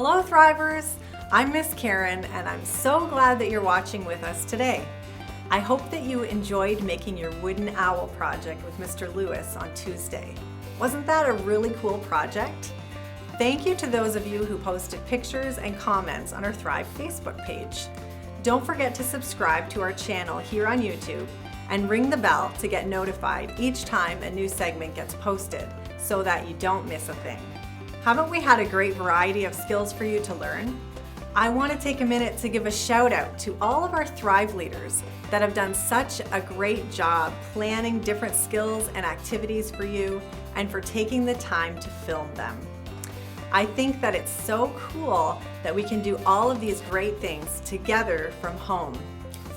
Hello Thrivers! I'm Miss Karen and I'm so glad that you're watching with us today. I hope that you enjoyed making your wooden owl project with Mr. Lewis on Tuesday. Wasn't that a really cool project? Thank you to those of you who posted pictures and comments on our Thrive Facebook page. Don't forget to subscribe to our channel here on YouTube and ring the bell to get notified each time a new segment gets posted so that you don't miss a thing. Haven't we had a great variety of skills for you to learn? I want to take a minute to give a shout out to all of our Thrive leaders that have done such a great job planning different skills and activities for you and for taking the time to film them. I think that it's so cool that we can do all of these great things together from home,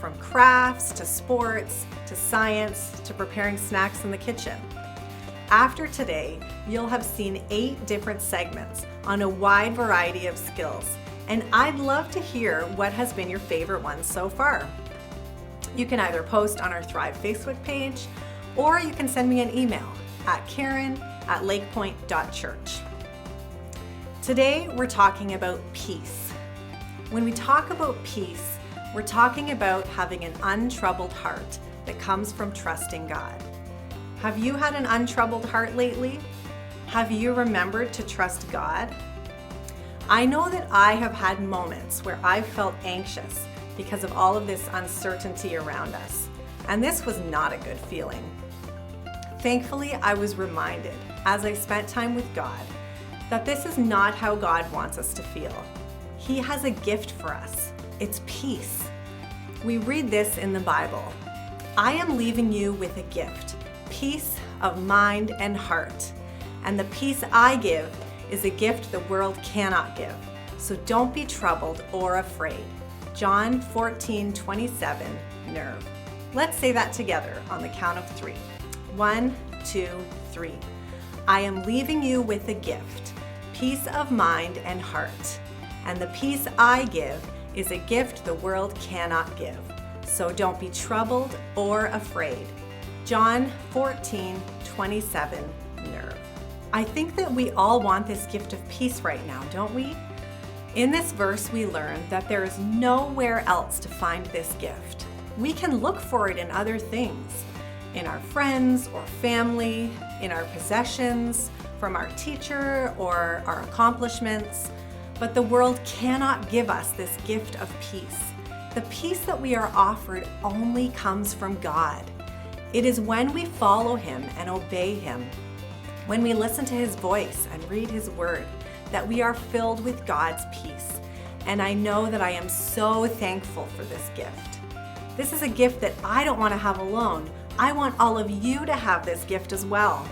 from crafts to sports to science to preparing snacks in the kitchen. After today, you'll have seen 8 different segments on a wide variety of skills, and I'd love to hear what has been your favorite one so far. You can either post on our Thrive Facebook page, or you can send me an email at karen@lakepoint.church. Today, we're talking about peace. When we talk about peace, we're talking about having an untroubled heart that comes from trusting God. Have you had an untroubled heart lately? Have you remembered to trust God? I know that I have had moments where I've felt anxious because of all of this uncertainty around us, and this was not a good feeling. Thankfully, I was reminded as I spent time with God that this is not how God wants us to feel. He has a gift for us. It's peace. We read this in the Bible. I am leaving you with a gift, peace of mind and heart. And the peace I give is a gift the world cannot give. So don't be troubled or afraid. John 14:27, Nerve. Let's say that together on the count of 3. 1, 2, 3. I am leaving you with a gift, peace of mind and heart. And the peace I give is a gift the world cannot give. So don't be troubled or afraid. John 14:27, Nerve. I think that we all want this gift of peace right now, don't we? In this verse, we learn that there is nowhere else to find this gift. We can look for it in other things, in our friends or family, in our possessions, from our teacher or our accomplishments, but the world cannot give us this gift of peace. The peace that we are offered only comes from God. It is when we follow Him and obey Him, when we listen to His voice and read His word, that we are filled with God's peace. And I know that I am so thankful for this gift. This is a gift that I don't want to have alone. I want all of you to have this gift as well.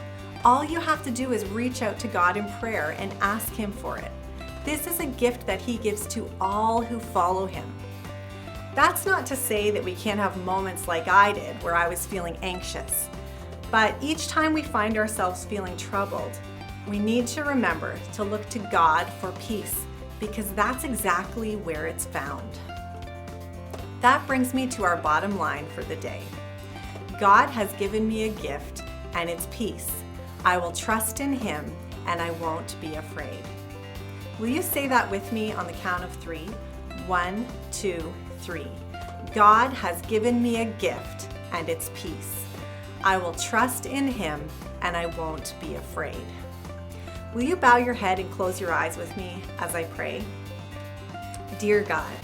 All you have to do is reach out to God in prayer and ask Him for it. This is a gift that He gives to all who follow Him. That's not to say that we can't have moments like I did where I was feeling anxious. But each time we find ourselves feeling troubled, we need to remember to look to God for peace, because that's exactly where it's found. That brings me to our bottom line for the day. God has given me a gift, and it's peace. I will trust in Him, and I won't be afraid. Will you say that with me on the count of 3? 1, 2, 3. God has given me a gift, and it's peace. I will trust in Him, and I won't be afraid. Will you bow your head and close your eyes with me as I pray? Dear God,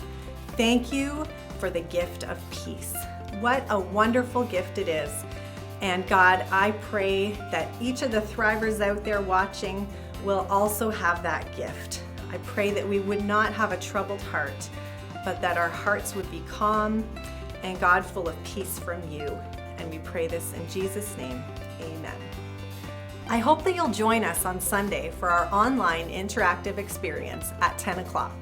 thank you for the gift of peace. What a wonderful gift it is. And God, I pray that each of the Thrivers out there watching will also have that gift. I pray that we would not have a troubled heart, but that our hearts would be calm and God full of peace from you. And we pray this in Jesus' name, amen. I hope that you'll join us on Sunday for our online interactive experience at 10 o'clock.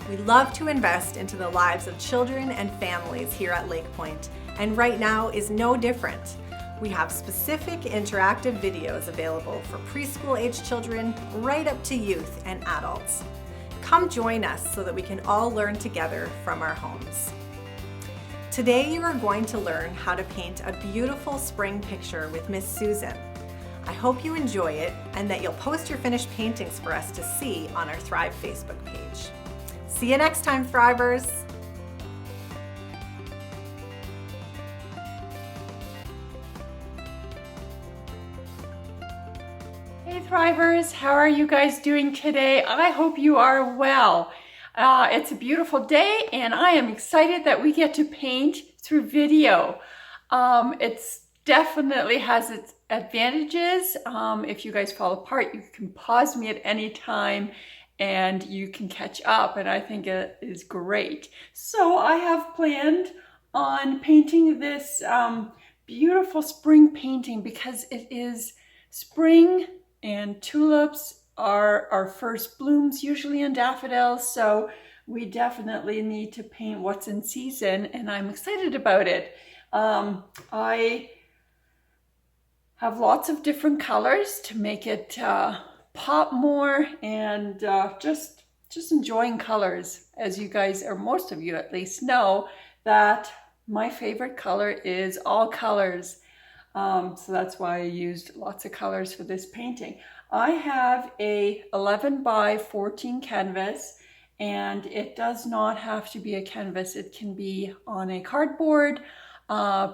We love to invest into the lives of children and families here at Lake Point, and right now is no different. We have specific interactive videos available for preschool age children right up to youth and adults. Come join us so that we can all learn together from our homes. Today you are going to learn how to paint a beautiful spring picture with Miss Susan. I hope you enjoy it and that you'll post your finished paintings for us to see on our Thrive Facebook page. See you next time, Thrivers! Hey Thrivers, how are you guys doing today? I hope you are well. It's a beautiful day and I am excited that we get to paint through video. It's definitely has its advantages. If you guys fall apart, you can pause me at any time and you can catch up, and I think it is great. So I have planned on painting this beautiful spring painting because it is spring and tulips are our first blooms usually in daffodils, so we definitely need to paint what's in season and I'm excited about it. I have lots of different colors to make it pop more, and just enjoying colors. As you guys, or most of you at least, know that my favorite color is all colors. So that's why I used lots of colors for this painting. I have a 11 by 14 canvas, and it does not have to be a canvas. It can be on a cardboard,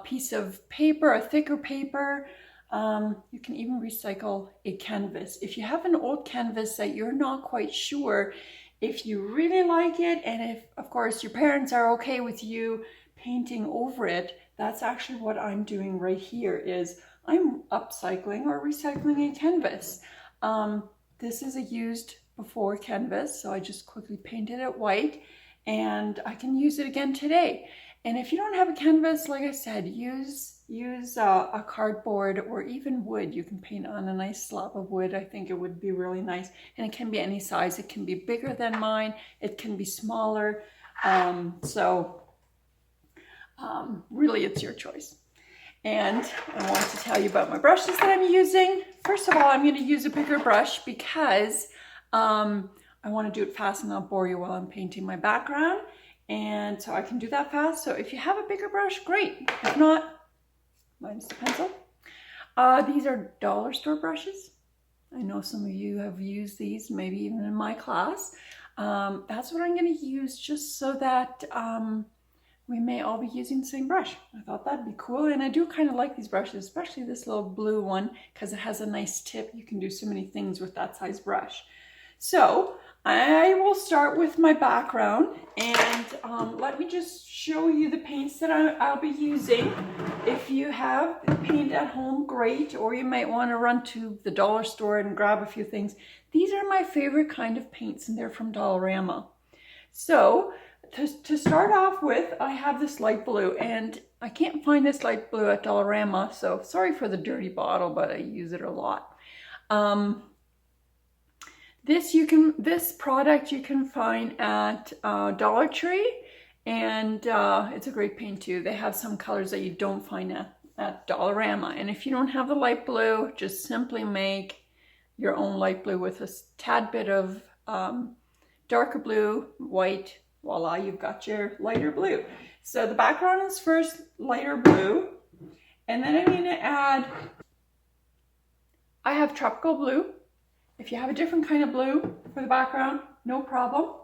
piece of paper, a thicker paper. You can even recycle a canvas. If you have an old canvas that you're not quite sure if you really like it, and if, of course, your parents are okay with you painting over it, that's actually what I'm doing right here. Is I'm upcycling or recycling a canvas. This is a used before canvas, so I just quickly painted it white, and I can use it again today. And if you don't have a canvas, like I said, use a cardboard or even wood. You can paint on a nice slab of wood. I think it would be really nice. And it can be any size. It can be bigger than mine. It can be smaller. Really, it's your choice. And I want to tell you about my brushes that I'm using. First of all, I'm going to use a bigger brush because I want to do it fast and not bore you while I'm painting my background. And so I can do that fast. So if you have a bigger brush, great. If not, mine's the pencil. These are dollar store brushes. I know some of you have used these, maybe even in my class. That's what I'm going to use, just so that we may all be using the same brush. I thought that'd be cool. And I do kind of like these brushes, especially this little blue one, because it has a nice tip. You can do so many things with that size brush. So I will start with my background, and let me just show you the paints that I'll be using. If you have paint at home, great, or you might want to run to the dollar store and grab a few things. These are my favorite kind of paints, and they're from Dollarama. So to start off with, I have this light blue, and I can't find this light blue at Dollarama, so sorry for the dirty bottle, but I use it a lot. This product you can find at Dollar Tree, and it's a great paint too. They have some colors that you don't find at Dollarama. And if you don't have the light blue, just simply make your own light blue with a tad bit of darker blue, white. Voila, you've got your lighter blue. So the background is first lighter blue, and then I'm going to add, I have tropical blue. If you have a different kind of blue for the background, no problem.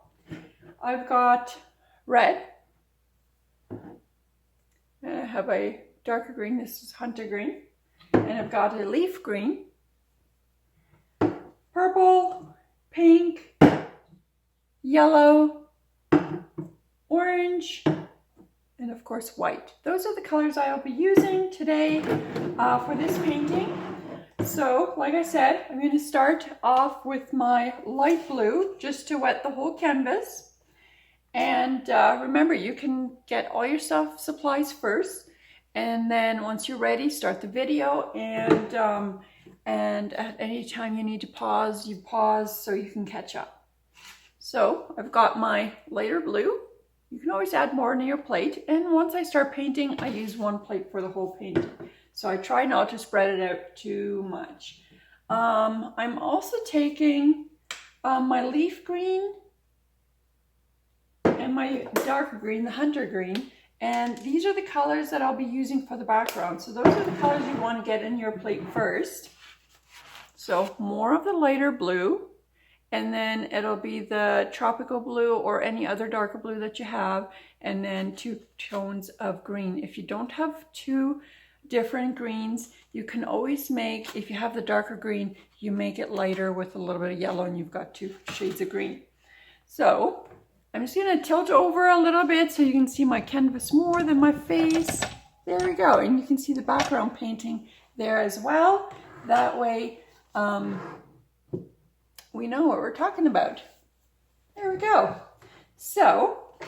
I've got red. And I have a darker green. This is hunter green. And I've got a leaf green. Purple, pink, yellow, orange, and of course white. Those are the colors I'll be using today for this painting. So, like I said, I'm going to start off with my light blue just to wet the whole canvas. And remember, you can get all your supplies first, and then once you're ready, start the video. And at any time you need to pause, you pause so you can catch up. So I've got my lighter blue. You can always add more to your plate. And once I start painting, I use one plate for the whole painting. So I try not to spread it out too much. I'm also taking my leaf green and my darker green, the hunter green, and these are the colors that I'll be using for the background. So those are the colors you want to get in your plate first. So more of the lighter blue, and then it'll be the tropical blue or any other darker blue that you have, and then 2 tones of green. If you don't have 2 different greens, you can always make, if you have the darker green, you make it lighter with a little bit of yellow and you've got 2 shades of green. So I'm just going to tilt over a little bit so you can see my canvas more than my face. There we go. And you can see the background painting there as well. That way we know what we're talking about. There we go. So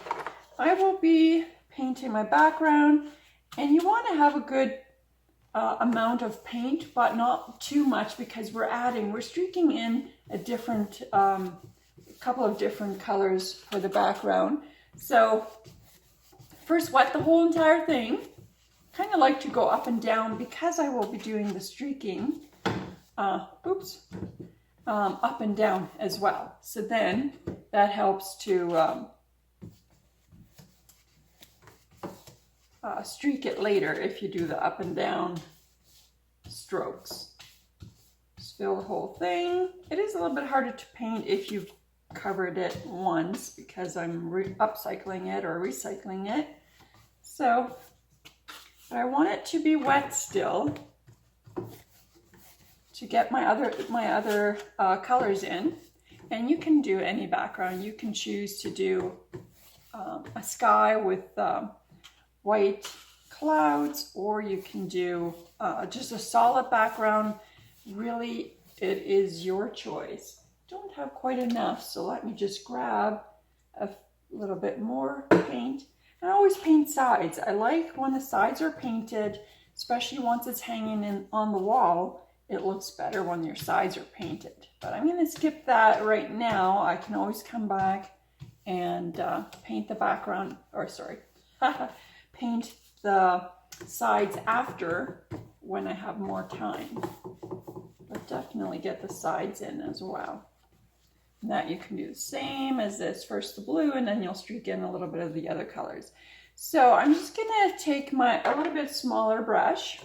I will be painting my background, and you want to have a good amount of paint, but not too much, because we're streaking in a different couple of different colors for the background. So first wet the whole entire thing. Kind of like to go up and down because I will be doing the streaking. Up and down as well. So then that helps to streak it later if you do the up and down strokes. Just fill the whole thing. It is a little bit harder to paint if you've covered it once, because I'm upcycling it or recycling it. So, but I want it to be wet still to get my other colors in. And you can do any background. You can choose to do a sky with white clouds, or you can do just a solid background. Really, it is your choice. Don't have quite enough, so let me just grab a little bit more paint. I always paint sides. I like when the sides are painted, especially once it's hanging on the wall. It looks better when your sides are painted. But I'm going to skip that right now. I can always come back and paint the background, or sorry, paint the sides after when I have more time. But definitely get the sides in as well. And that you can do the same as this. First the blue, and then you'll streak in a little bit of the other colors. So I'm just going to take a little bit smaller brush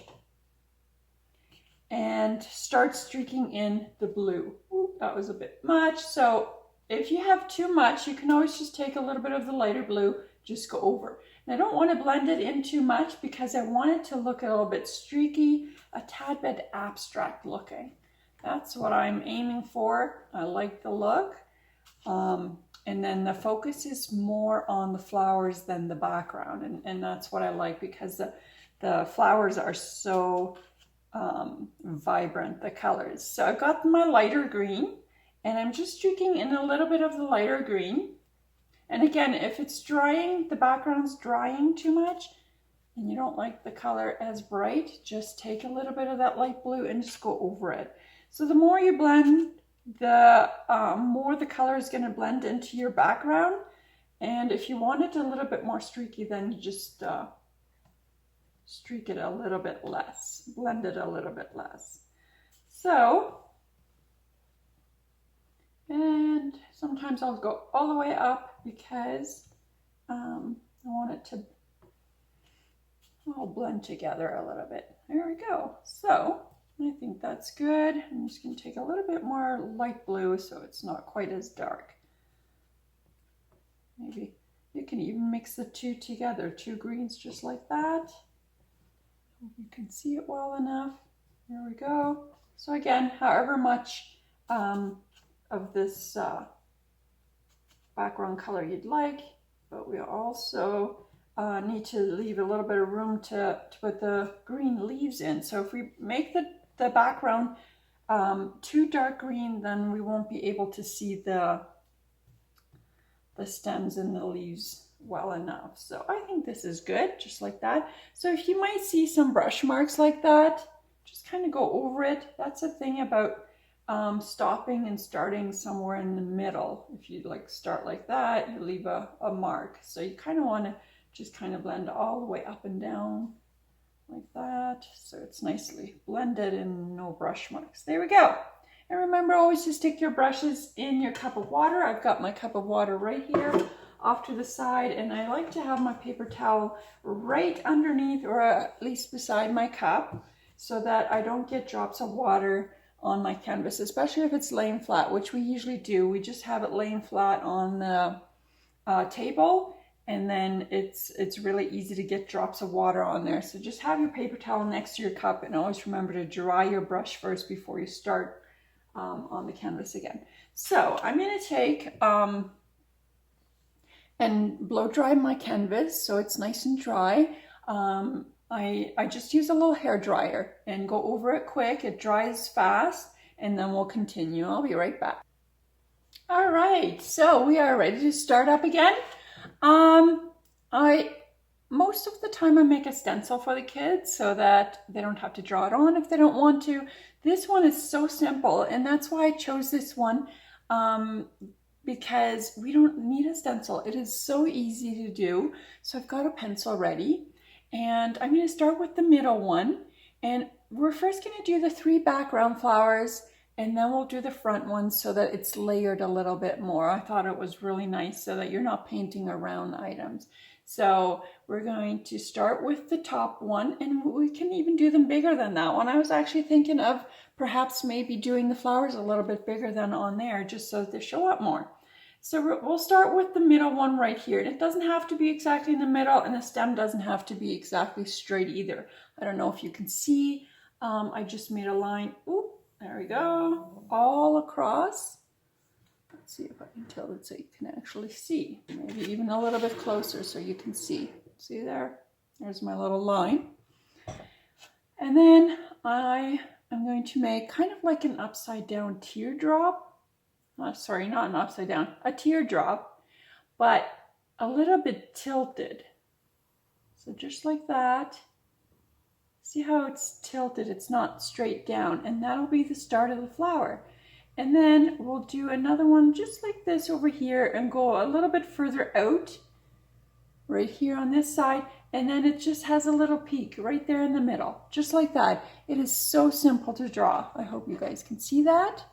and start streaking in the blue. Ooh, that was a bit much. So if you have too much, you can always just take a little bit of the lighter blue, just go over. And I don't want to blend it in too much because I want it to look a little bit streaky, a tad bit abstract looking. That's what I'm aiming for. I like the look. And then the focus is more on the flowers than the background. And that's what I like, because the flowers are so vibrant, the colors. So I've got my lighter green, and I'm just streaking in a little bit of the lighter green. And again, if it's drying, the background's drying too much, and you don't like the color as bright, just take a little bit of that light blue and just go over it. So the more you blend, the more the color is going to blend into your background. And if you want it a little bit more streaky, then you just streak it a little bit less, blend it a little bit less. So, and sometimes I'll go all the way up because I want it to all blend together a little bit. There we go. So I think that's good. I'm just going to take a little bit more light blue so it's not quite as dark. Maybe you can even mix the two together, 2 greens just like that. You can see it well enough. There we go. So again, however much of this background color you'd like, but we also need to leave a little bit of room to put the green leaves in. So if we make the background too dark green, then we won't be able to see the stems and the leaves well enough. So I think this is good, just like that. So if you might see some brush marks like that, just kind of go over it. That's the thing about stopping and starting somewhere in the middle. If you like start like that, you leave a mark. So you kind of want to just kind of blend all the way up and down like that. So it's nicely blended and no brush marks. There we go. And remember, always to stick your brushes in your cup of water. I've got my cup of water right here off to the side, and I like to have my paper towel right underneath, or at least beside my cup, so that I don't get drops of water on my canvas, especially if it's laying flat, which we usually do. We just have it laying flat on the table, and then it's really easy to get drops of water on there. So just have your paper towel next to your cup, and always remember to dry your brush first before you start on the canvas again. So I'm going to take and blow dry my canvas so it's nice and dry. I just use a little hair dryer and go over it quick. It dries fast, and then we'll continue. I'll be right back. All right, so we are ready to start up again. Most of the time I make a stencil for the kids so that they don't have to draw it on if they don't want to. This one is so simple, and that's why I chose this one, because we don't need a stencil. It is so easy to do. So I've got a pencil ready, and I'm going to start with the middle one, and we're first going to do the 3 background flowers, and then we'll do the front one so that it's layered a little bit more. I thought it was really nice so that you're not painting around items. So we're going to start with the top one, and we can even do them bigger than that one. I was actually thinking of perhaps maybe doing the flowers a little bit bigger than on there, just so they show up more. So we'll start with the middle one right here. And it doesn't have to be exactly in the middle, and the stem doesn't have to be exactly straight either. I don't know if you can see. I just made a line. Oop, there we go. All across. Let's see if I can tilt it so you can actually see. Maybe even a little bit closer so you can see. See there? There's my little line. And then I am going to make kind of like an upside down teardrop. Sorry, not an upside down, a teardrop, but a little bit tilted. So just like that. See how it's tilted? It's not straight down, and that'll be the start of the flower. And then we'll do another one just like this over here and go a little bit further out, right here on this side, and then it just has a little peak right there in the middle, just like that. It is so simple to draw. I hope you guys can see that.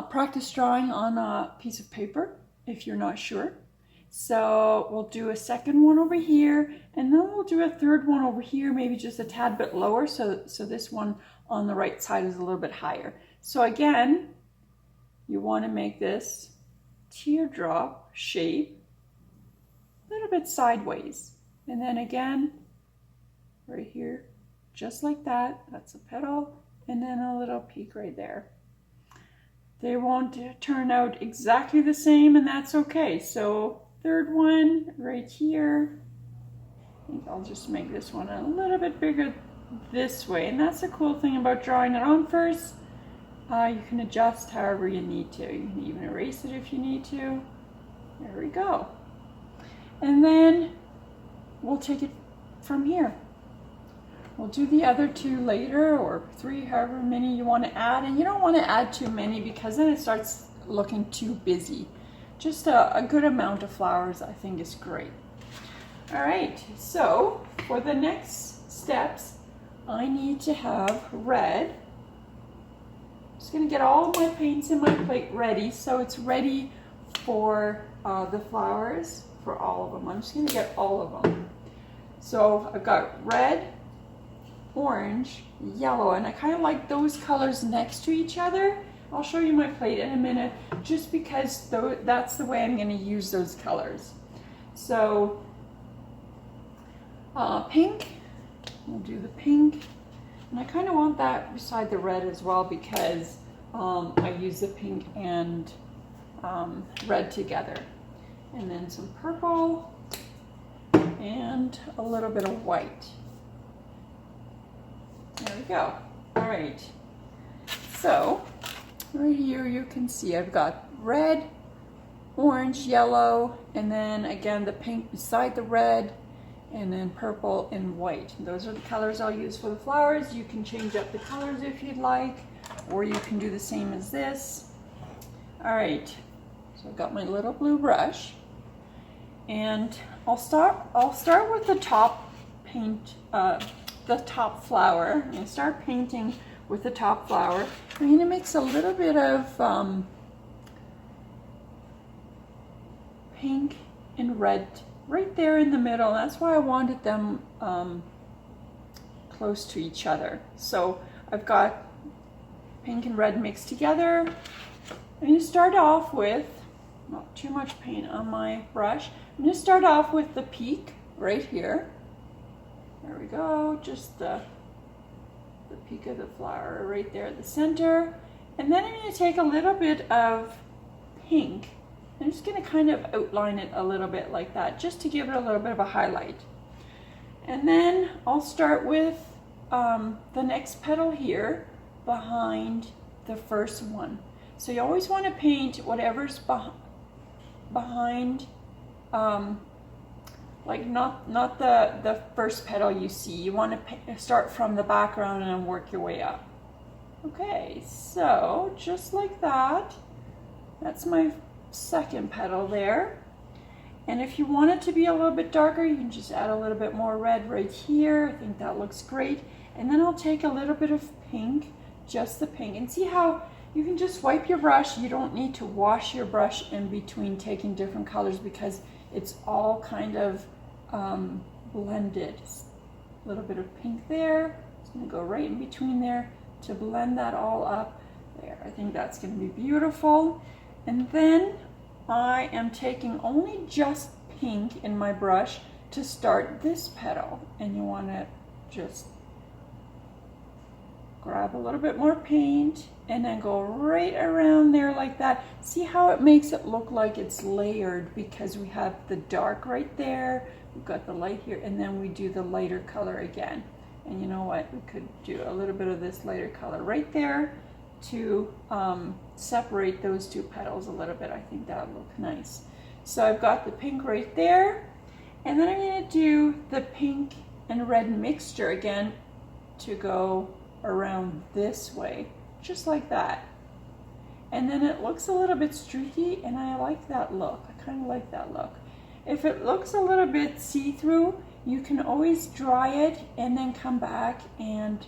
Practice drawing on a piece of paper if you're not sure. So we'll do a second one over here, and then we'll do a third one over here, maybe just a tad bit lower, so this one on the right side is a little bit higher. So again, you want to make this teardrop shape a little bit sideways, and then again right here, just like that. That's a petal, and then a little peak right there. They won't turn out exactly the same, and that's okay. So third one right here. I think I'll just make this one a little bit bigger this way, and that's the cool thing about drawing it on first. You can adjust however you need to. You can even erase it if you need to. There we go. And then we'll take it from here. We'll do the other 2 later, or 3, however many you want to add. And you don't want to add too many because then it starts looking too busy. Just a good amount of flowers I think is great. All right, so for the next steps, I need to have red. I'm just going to get all of my paints in my plate ready so it's ready for the flowers, for all of them. I'm just going to get all of them. So I've got red, orange, yellow, and I kind of like those colors next to each other. I'll show you my plate in a minute, just because that's the way I'm going to use those colors. So pink, we'll do the pink, and I kind of want that beside the red as well because I use the pink and red together. And then some purple and a little bit of white. There we go. All right. So right here you can see I've got red, orange, yellow, and then again the pink beside the red, and then purple and white. Those are the colors I'll use for the flowers. You can change up the colors if you'd like, or you can do the same as this. All right. So I've got my little blue brush, and I'll start with the top paint. The top flower. I'm going to start painting with the top flower. I'm going to mix a little bit of pink and red right there in the middle. That's why I wanted them close to each other. So I've got pink and red mixed together. I'm going to start off with, not too much paint on my brush. I'm going to start off with the peak right here. There we go, just the peak of the flower right there at the center. And then I'm going to take a little bit of pink. I'm just going to kind of outline it a little bit like that, just to give it a little bit of a highlight. And then I'll start with the next petal here behind the first one. So you always want to paint whatever's behind, like not the first petal you see. You want to start from the background and work your way up. Okay, so just like that. That's my second petal there. And if you want it to be a little bit darker, you can just add a little bit more red right here. I think that looks great. And then I'll take a little bit of pink, just the pink, and see how you can just wipe your brush. You don't need to wash your brush in between taking different colors because it's all kind of blended. A little bit of pink there. It's going to go right in between there to blend that all up there. I think that's going to be beautiful. And then I am taking only just pink in my brush to start this petal. And you want to just grab a little bit more paint and then go right around there like that. See how it makes it look like it's layered because we have the dark right there, we've got the light here, and then we do the lighter color again. And you know what, we could do a little bit of this lighter color right there to separate those two petals a little bit. I think that would look nice. So I've got the pink right there, and then I'm going to do the pink and red mixture again to go around this way, just like that. And then it looks a little bit streaky, and I like that look. I kind of like that look. If it looks a little bit see-through, you can always dry it and then come back and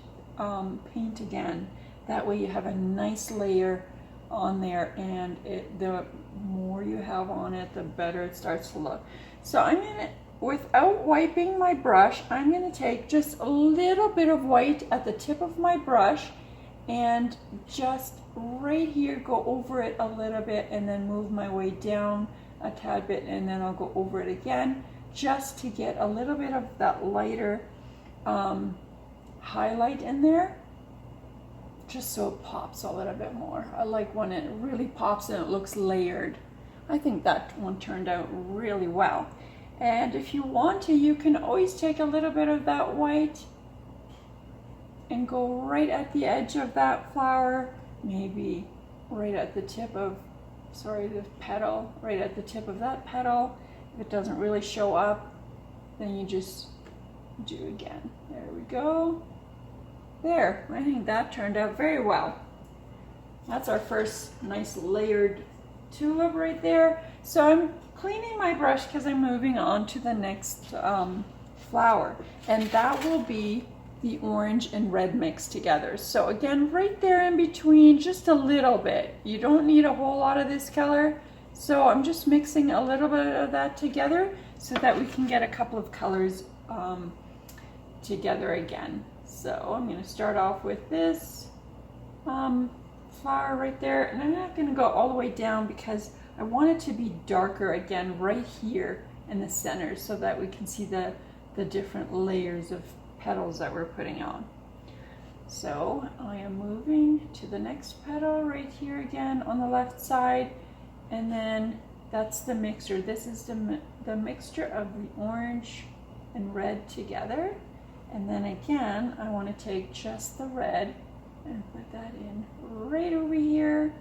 paint again. That way you have a nice layer on there, and the more you have on it, the better it starts to look. So I'm going to, without wiping my brush, I'm going to take just a little bit of white at the tip of my brush and just right here go over it a little bit, and then move my way down a tad bit, and then I'll go over it again just to get a little bit of that lighter highlight in there, just so it pops a little bit more. I like when it really pops and it looks layered. I think that one turned out really well. And if you want to, you can always take a little bit of that white and go right at the edge of that flower, maybe right at the tip of, the petal, right at the tip of that petal. If it doesn't really show up, then you just do again. There we go. There, I think that turned out very well. That's our first nice layered tulip right there. So I'm cleaning my brush because I'm moving on to the next flower, and that will be the orange and red mixed together. So again, right there in between, just a little bit. You don't need a whole lot of this color, so I'm just mixing a little bit of that together so that we can get a couple of colors together again. So I'm going to start off with this flower right there, and I'm not going to go all the way down because I want it to be darker again right here in the center so that we can see the different layers of petals that we're putting on. So I am moving to the next petal right here again on the left side, and then that's the mixture. This is the mixture of the orange and red together. And then again, I want to take just the red and put that in right over here,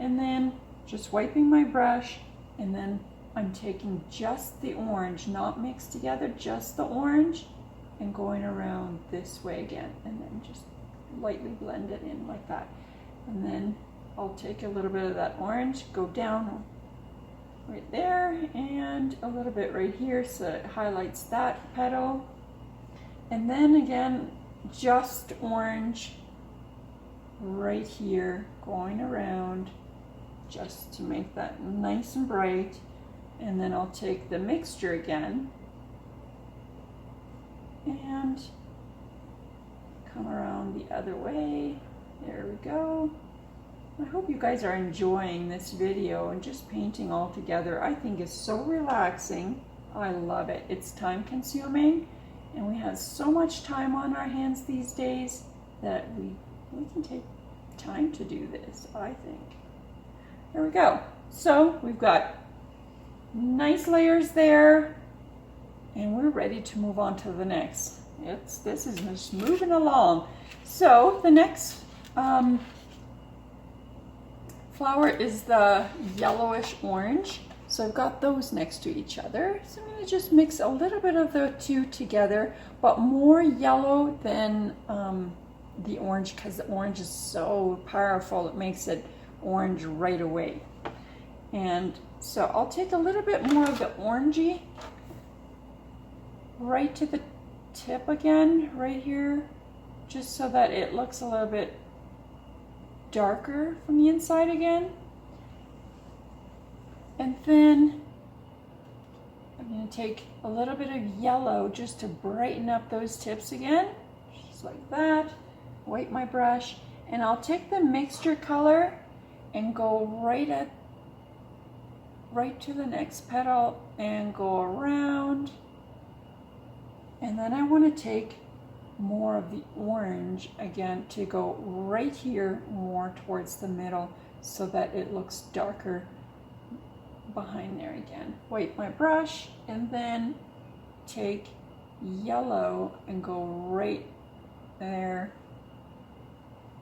and then just wiping my brush, and then I'm taking just the orange, not mixed together, just the orange, and going around this way again, and then just lightly blend it in like that. And then I'll take a little bit of that orange, go down right there, and a little bit right here so it highlights that petal. And then again, just orange right here, going around just to make that nice and bright. And then I'll take the mixture again and come around the other way There we go. I hope you guys are enjoying this video and just painting all together. I think it's so relaxing. I love it. It's time consuming and we have so much time on our hands these days that we can take time to do this, I think. There we go. So we've got nice layers there and we're ready to move on to the next. This is just moving along. So the next flower is the yellowish orange. So I've got those next to each other. So I'm going to just mix a little bit of the two together, but more yellow than the orange, because the orange is so powerful. It makes it orange right away. And so I'll take a little bit more of the orangey right to the tip again, right here, just so that it looks a little bit darker from the inside again. And then I'm going to take a little bit of yellow just to brighten up those tips again, just like that. Wipe my brush, and I'll take the mixture color and go right to the next petal and go around. And then I want to take more of the orange again to go right here more towards the middle so that it looks darker behind there again. Wipe my brush and then take yellow and go right there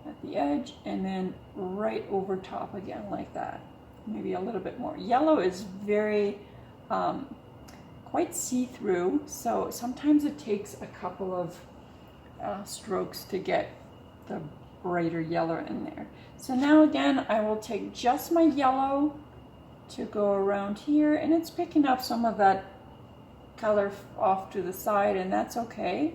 at the edge and then right over top again like that. Maybe a little bit more. Yellow is very quite see-through, so sometimes it takes a couple of strokes to get the brighter yellow in there. So now again I will take just my yellow to go around here, and it's picking up some of that color off to the side, and that's okay.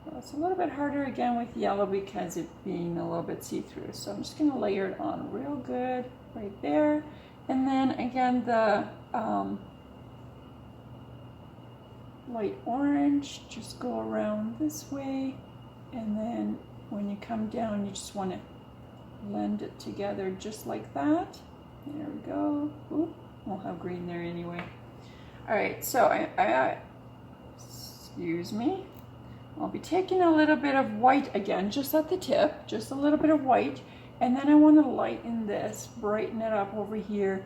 Well, it's a little bit harder again with yellow because it being a little bit see-through, so I'm just going to layer it on real good right there. And then again the light orange, just go around this way, and then when you come down you just want to blend it together just like that. There we go. Oop, we'll have green there anyway. Alright, so I excuse me, I'll be taking a little bit of white again just at the tip, just a little bit of white, and then I want to lighten this, brighten it up over here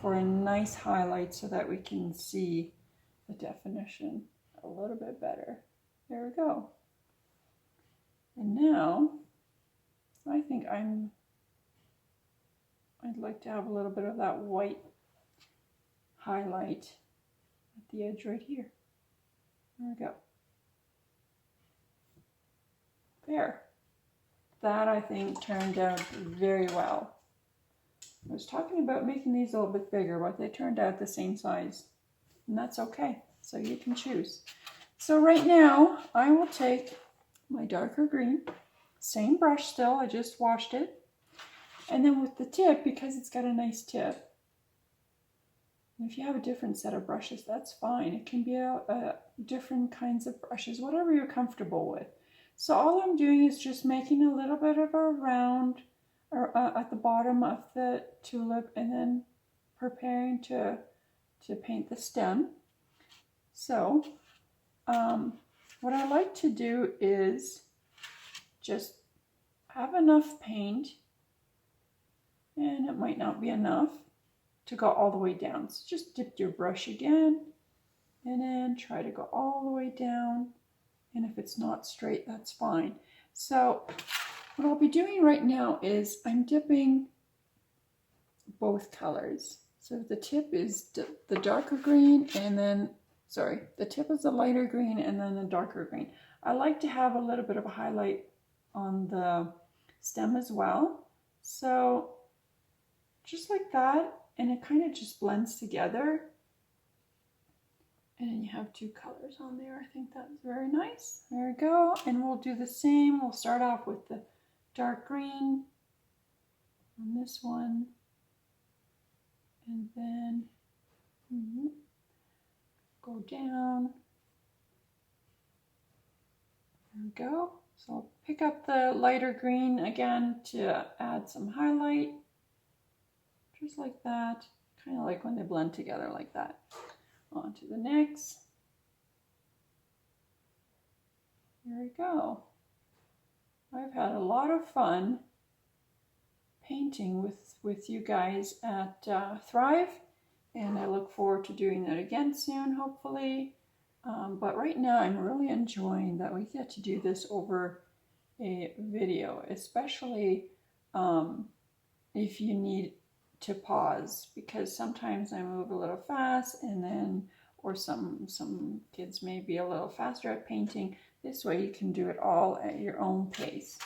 for a nice highlight so that we can see the definition a little bit better. There we go. And now I think I'd like to have a little bit of that white highlight at the edge right here. There we go. There. That I think turned out very well. I was talking about making these a little bit bigger, but they turned out the same size. And that's okay. So you can choose. So right now I will take my darker green, same brush still, I just washed it. And then with the tip, because it's got a nice tip, and if you have a different set of brushes, that's fine. It can be different kinds of brushes, whatever you're comfortable with. So all I'm doing is just making a little bit of a round at the bottom of the tulip, and then preparing to paint the stem. So what I like to do is just have enough paint, and it might not be enough to go all the way down. So just dip your brush again and then try to go all the way down. And if it's not straight, that's fine. So what I'll be doing right now is I'm dipping both colors. So the tip is the darker green, and then, sorry, the tip is the lighter green and then the darker green. I like to have a little bit of a highlight on the stem as well. So just like that, and it kind of just blends together. And then you have two colors on there. I think that's very nice. There we go. And we'll do the same. We'll start off with the dark green on this one. And then go down. There we go. So I'll pick up the lighter green again to add some highlight, just like that. Kind of like when they blend together like that. On to the next. Here we go. I've had a lot of fun painting with you guys at Thrive, and I look forward to doing that again soon, hopefully. But right now I'm really enjoying that we get to do this over a video, especially if you need to pause, because sometimes I move a little fast, and then or some kids may be a little faster at painting. This way you can do it all at your own pace.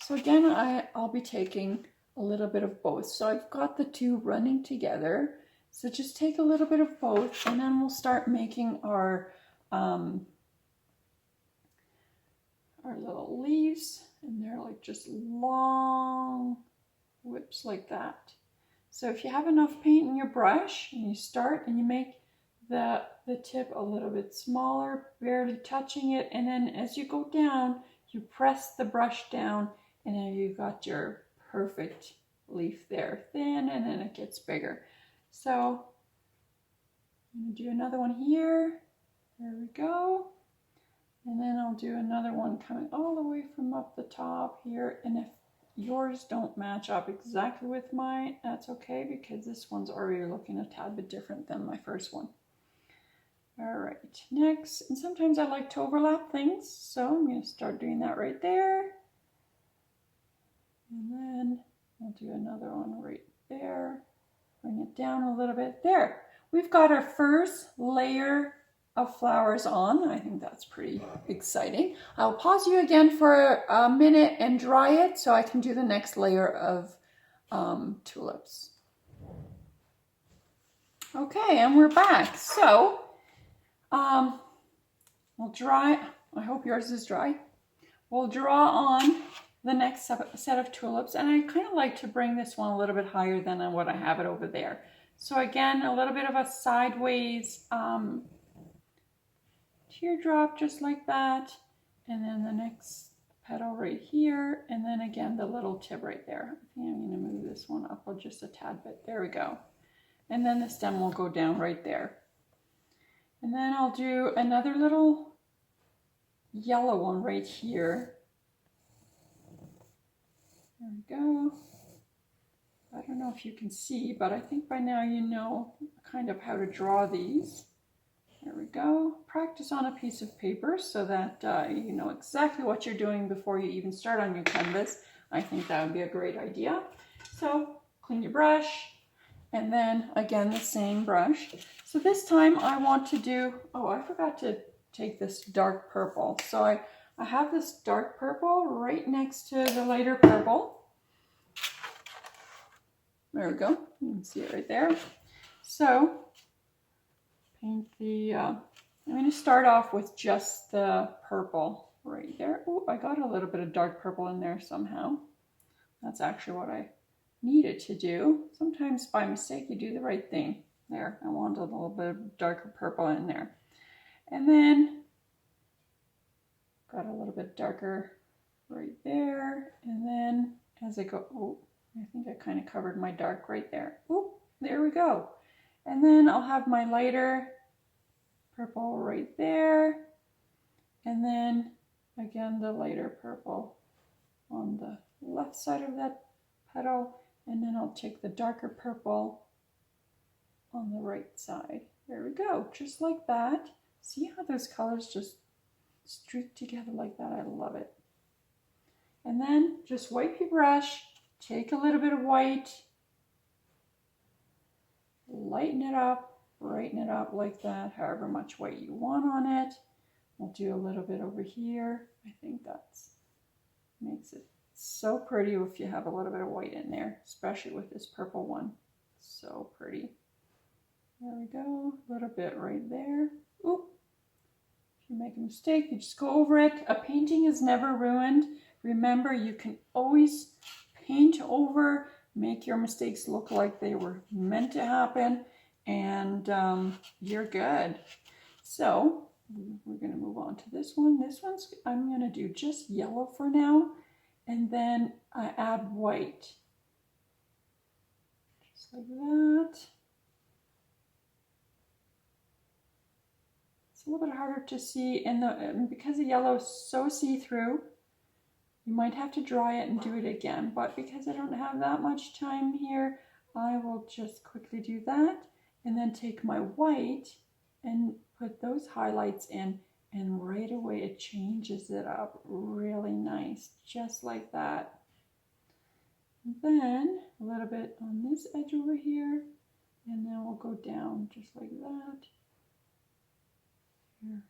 So again, I'll be taking a little bit of both. So I've got the two running together. So just take a little bit of both, and then we'll start making our little leaves, and they're like just long whips like that. So if you have enough paint in your brush, and you start and you make the tip a little bit smaller, barely touching it, and then as you go down, you press the brush down, and then you got your perfect leaf there, thin, and then it gets bigger. So I'm going to do another one here. There we go. And then I'll do another one coming all the way from up the top here. And if yours don't match up exactly with mine, that's okay, because this one's already looking a tad bit different than my first one. All right, next, and sometimes I like to overlap things, so I'm going to start doing that right there. And then I'll do another one right there. Bring it down a little bit. There, we've got our first layer of flowers on. I think that's pretty exciting. I'll pause you again for a minute and dry it so I can do the next layer of tulips. Okay, and we're back. So we'll dry. I hope yours is dry. We'll draw on the next set of tulips, and I kind of like to bring this one a little bit higher than what I have it over there. So again, a little bit of a sideways teardrop, just like that, and then the next petal right here, and then again the little tip right there. I think I'm going to move this one up just a tad bit. There we go. And then the stem will go down right there. And then I'll do another little yellow one right here. There we go. I don't know if you can see, but I think by now you know kind of how to draw these. There we go. Practice on a piece of paper so that you know exactly what you're doing before you even start on your canvas. I think that would be a great idea. So clean your brush, and then again the same brush. So this time I want to do, oh, I forgot to take this dark purple. So I have this dark purple right next to the lighter purple. There we go. You can see it right there. So paint the, I'm going to start off with just the purple right there. Oh, I got a little bit of dark purple in there somehow. That's actually what I needed to do. Sometimes by mistake you do the right thing. There, I want a little bit of darker purple in there. And then got a little bit darker right there. And then as I go, oh, I think I kind of covered my dark right there. Oh, there we go. And then I'll have my lighter purple right there. And then again, the lighter purple on the left side of that petal. And then I'll take the darker purple on the right side. There we go, just like that. See how those colors just streak together like that? I love it. And then just wipe your brush, take a little bit of white, lighten it up, brighten it up like that, however much white you want on it. We'll do a little bit over here. I think that's makes it so pretty if you have a little bit of white in there, especially with this purple one. So pretty. There we go, a little bit right there. Oop. If you make a mistake, you just go over it. A painting is never ruined. Remember, you can always paint over, make your mistakes look like they were meant to happen, and you're good. So we're going to move on to this one. This one's, I'm going to do just yellow for now, and then I add white. Just like that. It's a little bit harder to see, and because the yellow is so see-through, you might have to dry it and do it again. But because I don't have that much time here, I will just quickly do that, and then take my white and put those highlights in, and right away it changes it up really nice, just like that. And then a little bit on this edge over here, and then we'll go down just like that. Here.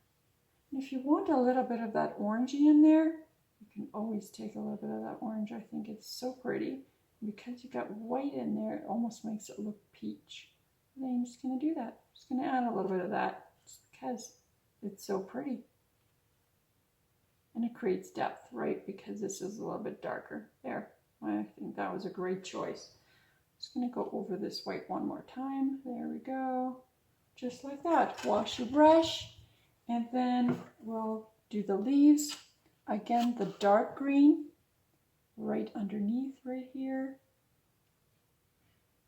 And if you want a little bit of that orangey in there, you can always take a little bit of that orange. I think it's so pretty. Because you got white in there, it almost makes it look peach. And then I'm just going to do that. I'm just going to add a little bit of that just because it's so pretty. And it creates depth, right? Because this is a little bit darker. There. I think that was a great choice. I'm just going to go over this white one more time. There we go. Just like that. Wash your brush. And then we'll do the leaves. Again, the dark green. Right underneath right here,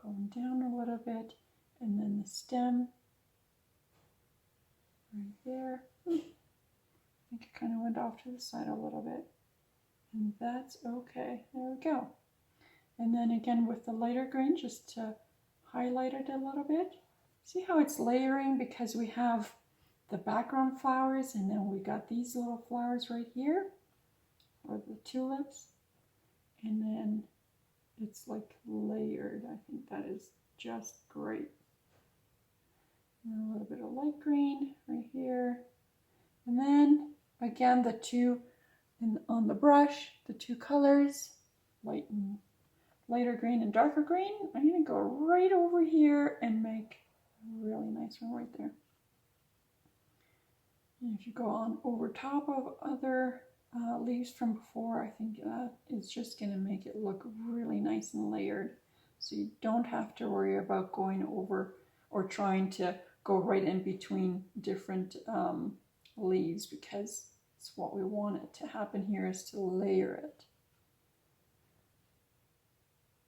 going down a little bit, and then the stem right there. I think it kind of went off to the side a little bit, and that's okay. There we go. And then again with the lighter green, just to highlight it a little bit. See how it's layering, because we have the background flowers, and then we got these little flowers right here, or the tulips. And then it's like layered. I think that is just great. And a little bit of light green right here. And then again, the two on the brush, the two colors, light and lighter green and darker green. I'm going to go right over here and make a really nice one right there. And if you go on over top of other leaves from before, I think that is just going to make it look really nice and layered. So you don't have to worry about going over or trying to go right in between different leaves, because it's what we want it to happen here, is to layer it.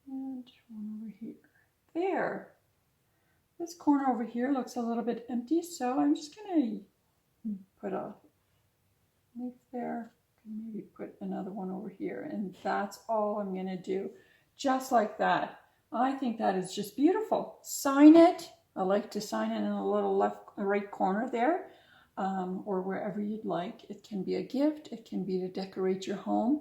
And one over here. There. This corner over here looks a little bit empty, so I'm just going to put a leaf there. Maybe put another one over here, and that's all I'm going to do, just like that. I think that is just beautiful. Sign it. I like to sign it in a little right corner there, or wherever you'd like. It can be a gift. It can be to decorate your home.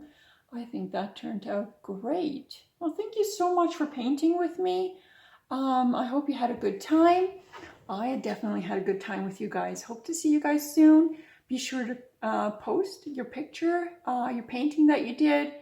I think that turned out great. Well, thank you so much for painting with me. I hope you had a good time. I definitely had a good time with you guys. Hope to see you guys soon. Be sure to post your picture, your painting that you did.